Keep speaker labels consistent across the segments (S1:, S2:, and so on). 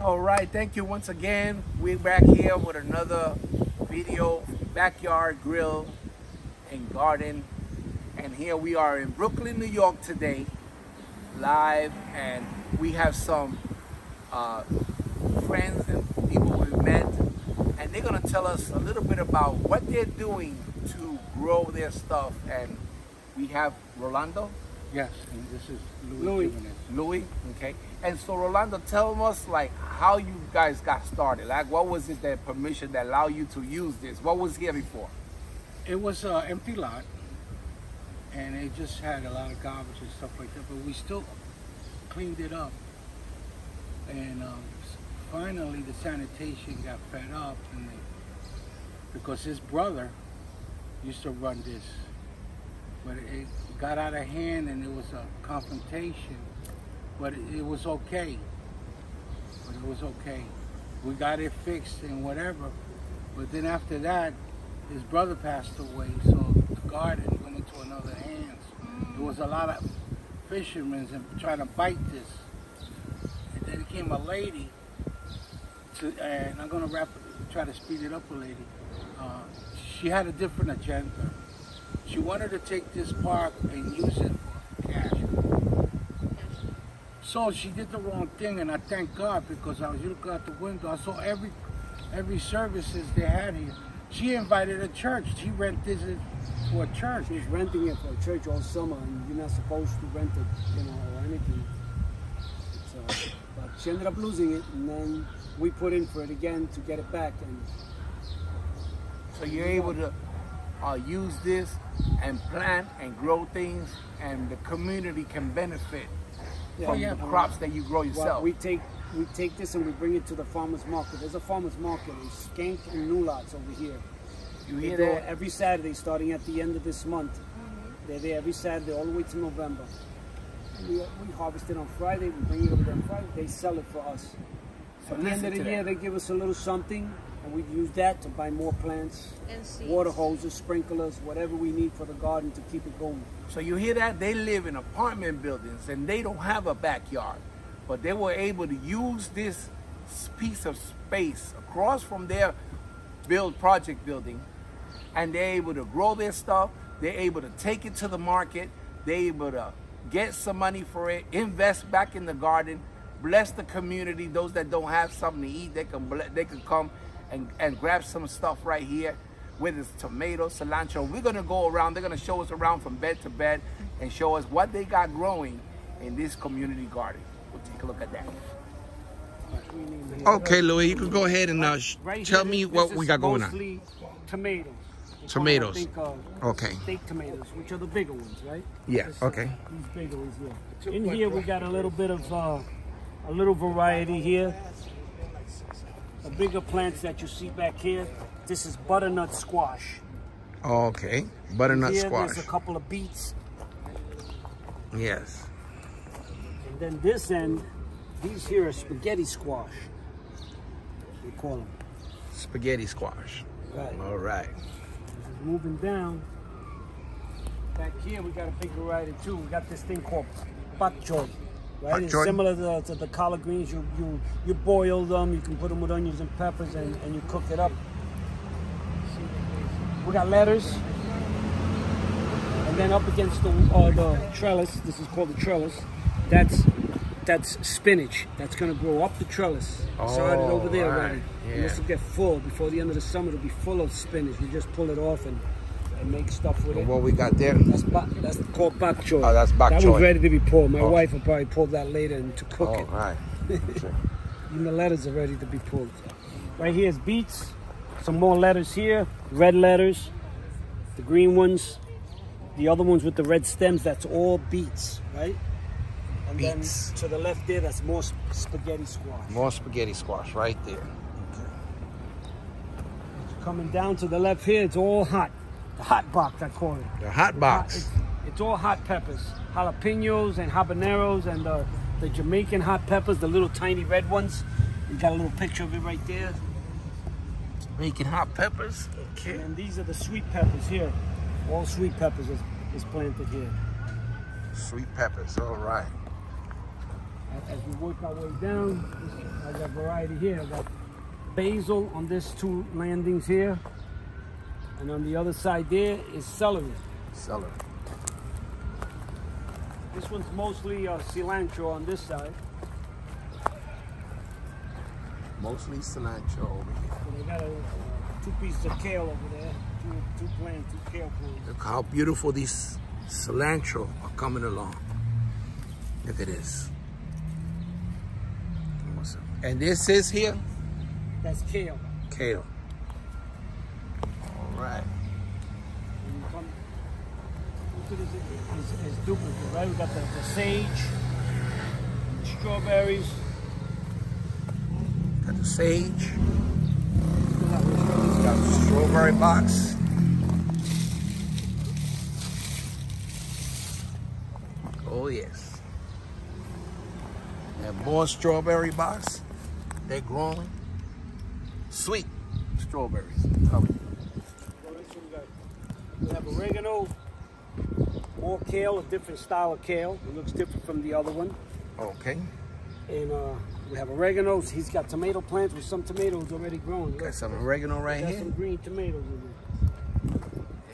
S1: All right, thank you once again. We're back here with another video, backyard grill and garden. And here we are in Brooklyn, New York today, live. And we have some friends and people we've met. And they're gonna tell us a little bit about what they're doing to grow their stuff. And we have Rolando.
S2: Yes, and this is
S1: Louis, okay. And so Rolando, tell us like how you guys got started. Like what was it that permission that allowed you to use this? What was here before?
S2: It was an empty lot, and it just had a lot of garbage and stuff like that, but we still cleaned it up. And finally the sanitation got fed up, and because his brother used to run this, but it got out of hand and it was a confrontation, but it was okay. We got it fixed and whatever, but then after that, his brother passed away, so the garden went into another hands. There was a lot of fishermen trying to bite this. And then came a lady, and I'm gonna try to speed it up a lady. She had a different agenda. She wanted to take this park and use it for cash. So she did the wrong thing, and I thank God, because I was looking out the window. I saw every services they had here. She invited a church. She rented it for a church.
S3: She was renting it for a church all summer, and you're not supposed to rent it, or anything. So, but she ended up losing it, and then we put in for it again to get it back. And
S1: so you're able to use this and plant and grow things, and the community can benefit from the crops that you grow yourself.
S3: Well, we take this and we bring it to the farmers market. There's a farmers market in Skank and New Lots over here.
S1: You hear
S3: they go
S1: that?
S3: every Saturday, starting at the end of this month. They're there every Saturday all the way to November. We harvest it on Friday. We bring it over there on Friday. They sell it for us. So at the end of the year, they give us a little something, and we use that to buy more plants, water hoses, sprinklers, whatever we need for the garden to keep it going.
S1: So you hear that? They live in apartment buildings and they don't have a backyard, but they were able to use this piece of space across from their project building, and they're able to grow their stuff. They're able to take it to the market. They're able to get some money for it, invest back in the garden, bless the community. Those that don't have something to eat, they can come and grab some stuff right here, whether it's tomatoes, cilantro. We're gonna go around, they're gonna show us around from bed to bed and show us what they got growing in this community garden. We'll take a look at that. Okay, Louis, you can go ahead and tell me what we got going on.
S3: Mostly tomatoes.
S1: Tomatoes. Okay.
S3: Steak tomatoes, which are the bigger ones, right?
S1: Yeah, okay.
S3: These bigger ones, yeah. In here we got a little bit of, a little variety here. The bigger plants that you see back here, this is butternut squash.
S1: Okay, butternut squash.
S3: There's a couple of beets.
S1: Yes.
S3: And then this end, these here are spaghetti squash. They call them.
S1: Spaghetti squash.
S3: Right.
S1: All right.
S3: This is moving down. Back here we got a big variety too. We got this thing called bok choy. Right, it's similar to the collard greens. You boil them. You can put them with onions and peppers, and you cook it up. We got lettuce, and then up against the trellis. This is called the trellis. That's spinach. That's gonna grow up the trellis. Started over there already. Yeah. And this will get full before the end of the summer. It'll be full of spinach. We just pull it off and make stuff with it.
S1: What we got there?
S3: That's called bok choy.
S1: Oh, that's bok choy.
S3: That one's ready to be pulled. My wife will probably pull that later and to cook it.
S1: All right. Sure.
S3: And the lettuce are ready to be pulled. Right here is beets. Some more lettuce here. Red lettuce. The green ones. The other ones with the red stems, that's all beets, right? And beets. Then to the left there, that's more spaghetti squash.
S1: More spaghetti squash right there. Okay.
S3: Coming down to the left here, it's all hot. The hot box, I call it.
S1: The hot box.
S3: It's all hot peppers. Jalapenos and habaneros and the Jamaican hot peppers, the little tiny red ones. We got a little picture of it right there.
S1: Jamaican hot peppers. Okay.
S3: And these are the sweet peppers here. All sweet peppers is planted here.
S1: Sweet peppers, all right.
S3: As we work our way down, I got variety here. I got basil on these two landings here. And on the other side there is celery.
S1: Celery.
S3: This one's mostly cilantro on this side.
S1: Mostly cilantro over here.
S3: So they got two pieces of kale over there. Two plants, two kale plants.
S1: Look how beautiful these cilantro are coming along. Look at this. Awesome. And this is here?
S3: That's kale.
S1: Kale. All right.
S3: When you come, look at this, it's duplicate, right? We got the sage, the strawberries.
S1: Got the sage. Got the strawberry box. Oh yes. And more strawberry box. They're growing. Sweet strawberries. Oh.
S3: We have oregano, more kale, a different style of kale. It looks different from the other one.
S1: Okay.
S3: And we have oregano. He's got tomato plants with some tomatoes already growing.
S1: Got some oregano right
S3: got
S1: here.
S3: some green tomatoes in there.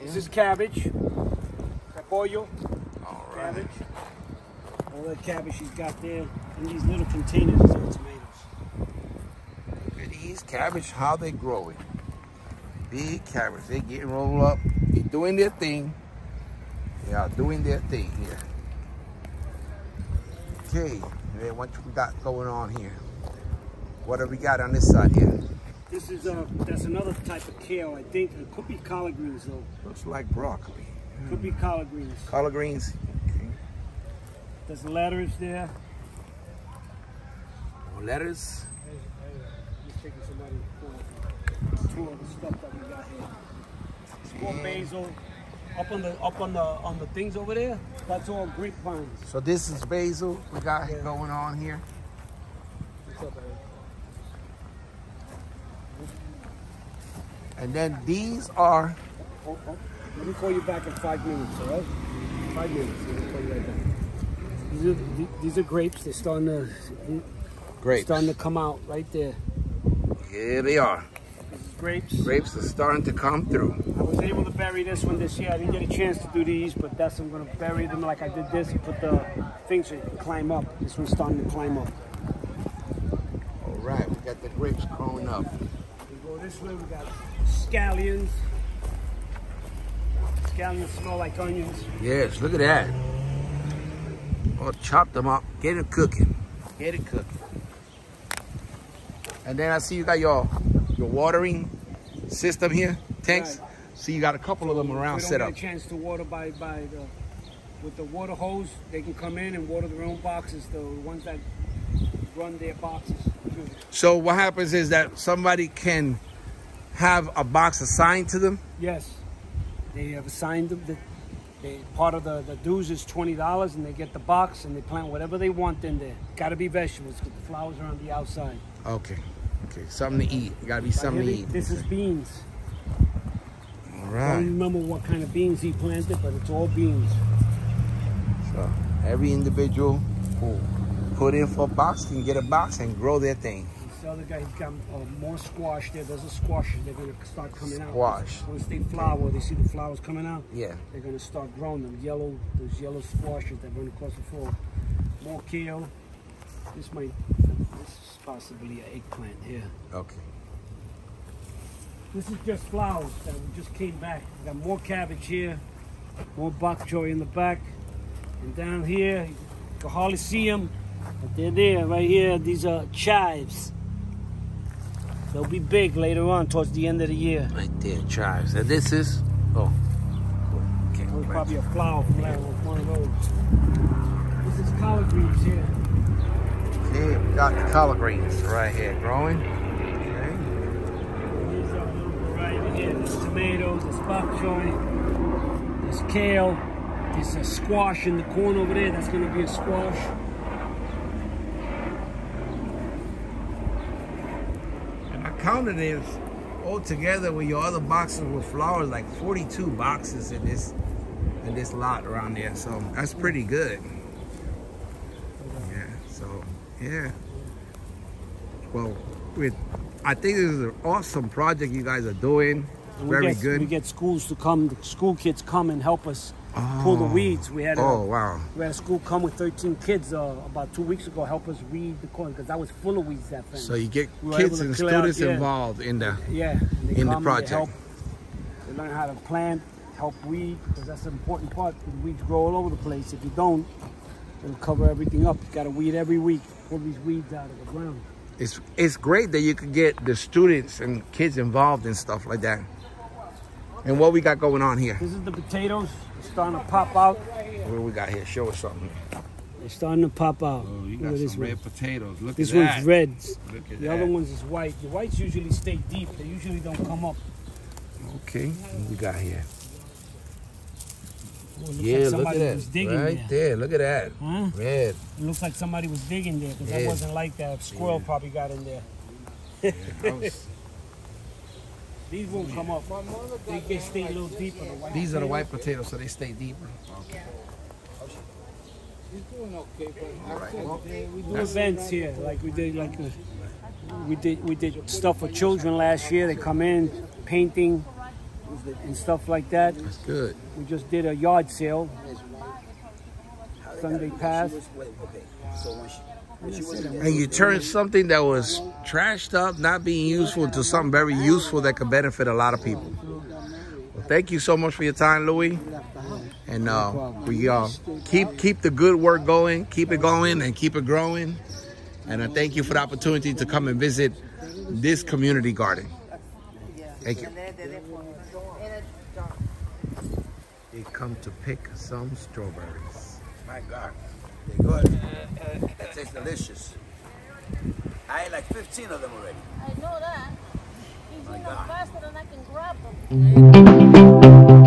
S3: This is cabbage, repollo,
S1: All right.
S3: cabbage. All that cabbage he's got there in these little containers of tomatoes.
S1: Look at these cabbage, how they growing. Big cabbage, they getting rolled up. They're doing their thing. They are doing their thing here. Okay, then what we got going on here? What have we got on this side here?
S3: This is that's another type of kale. I think it could be collard greens though.
S1: Looks like broccoli.
S3: Could be collard greens.
S1: Collard greens. Okay.
S3: There's lettuce there.
S1: More lettuce.
S3: Just taking somebody for tour of the stuff that we got here. It's more basil. Up on the things over there, that's all grapevines.
S1: So this is basil we got going on here.
S3: What's up, Eric?
S1: And then these are
S3: Oh. Let me call you back in 5 minutes, all right? 5 minutes. Let me call you right back. These are grapes. They're starting to come out right there.
S1: Here they are.
S3: This is grapes.
S1: Grapes are starting to come through.
S3: I was able to bury this one this year. I didn't get a chance to do these, but I'm going to bury them like I did this and put the things so you can climb up. This one's starting to climb up.
S1: All right, we got the grapes growing up.
S3: We go this way. We got scallions. Scallions smell like onions.
S1: Yes, look at that. Oh, chop them up. Get it cooking. Get it cooking. And then I see you got your watering system here, tanks.
S3: Right.
S1: So you got a couple of them around set up.
S3: If they don't get a chance to water with the water hose, they can come in and water their own boxes, the ones that run their boxes.
S1: So what happens is that somebody can have a box assigned to them?
S3: Yes. They have assigned them. Part of the dues is $20, and they get the box, and they plant whatever they want in there. Got to be vegetables, because the flowers are on the outside.
S1: Okay. Okay, something to eat. Got to be something to eat.
S3: This is beans.
S1: All
S3: I
S1: right.
S3: don't remember what kind of beans he planted, but it's all beans.
S1: So every individual who put in for a box can get a box and grow their thing.
S3: This other guy's got more squash there. There's a squash. They're going to start coming out.
S1: Squash.
S3: Once they flower, they see the flowers coming out.
S1: Yeah.
S3: They're going to start growing them. Those yellow squashes that run across the floor. More kale. This is possibly an eggplant here.
S1: Okay.
S3: This is just flowers that just came back. We got more cabbage here, more bok choy in the back. And down here, you can hardly see them, but they're there, right here. These are chives. They'll be big later on, towards the end of the year.
S1: Right there, chives. And this is, okay.
S3: That was probably a flower from one of those. This is collard greens here.
S1: Okay, we got the collard greens right here growing.
S3: Here's our little variety here. There's tomatoes, there's bok choy, there's kale, there's a squash in the corner over there. That's going to be a squash.
S1: And I counted it all together with your other boxes with flowers, like 42 boxes in this lot around there. So that's pretty good. Yeah, so Yeah. Well, I think this is an awesome project you guys are doing.
S3: And
S1: Very good.
S3: We get schools to come. The school kids come and help us pull the weeds. We had
S1: wow.
S3: We had a school come with 13 kids about 2 weeks ago, help us weed the corn because that was full of weeds that fence.
S1: So you get kids and students involved in the project.
S3: They help. They learn how to plant, help weed, because that's an important part. The weeds grow all over the place. If you don't, it'll cover everything up. You got to weed every week. Pull these weeds out of the ground.
S1: It's great that you could get the students and kids involved in stuff like that. And what we got going on here?
S3: This is the potatoes. It's starting to pop out.
S1: What we got here? Show us something.
S3: They're starting to pop out.
S1: Oh, you got some red potatoes. Look
S3: this
S1: at that.
S3: This one's red.
S1: Look at
S3: the
S1: that.
S3: other ones is white. The whites usually stay deep. They usually don't come up.
S1: Okay, what we got here?
S3: Oh,
S1: Yeah,
S3: like
S1: look at that.
S3: Was digging
S1: Right there. Look at that.
S3: Huh?
S1: Red.
S3: It looks like somebody was digging there because that wasn't like that. A squirrel probably got in there. These won't come up. They stay a little deeper.
S1: These are the white potatoes, so they stay deeper. Okay.
S2: He's doing okay, but
S3: We do events here, like we did stuff for children last year. They come in, painting and stuff like that.
S1: That's good.
S3: We just did a yard sale Sunday past.
S1: And you turned something that was trashed up, not being useful, into something very useful that could benefit a lot of people. Well, thank you so much for your time, Louis. And we keep the good work going, keep it going, and keep it growing. And I thank you for the opportunity to come and visit this community garden. Thank you. They come to pick some strawberries.
S4: My God, they're good. It tastes delicious. I ate like 15 of them already.
S5: I know that. He's eating them faster than I can grab them.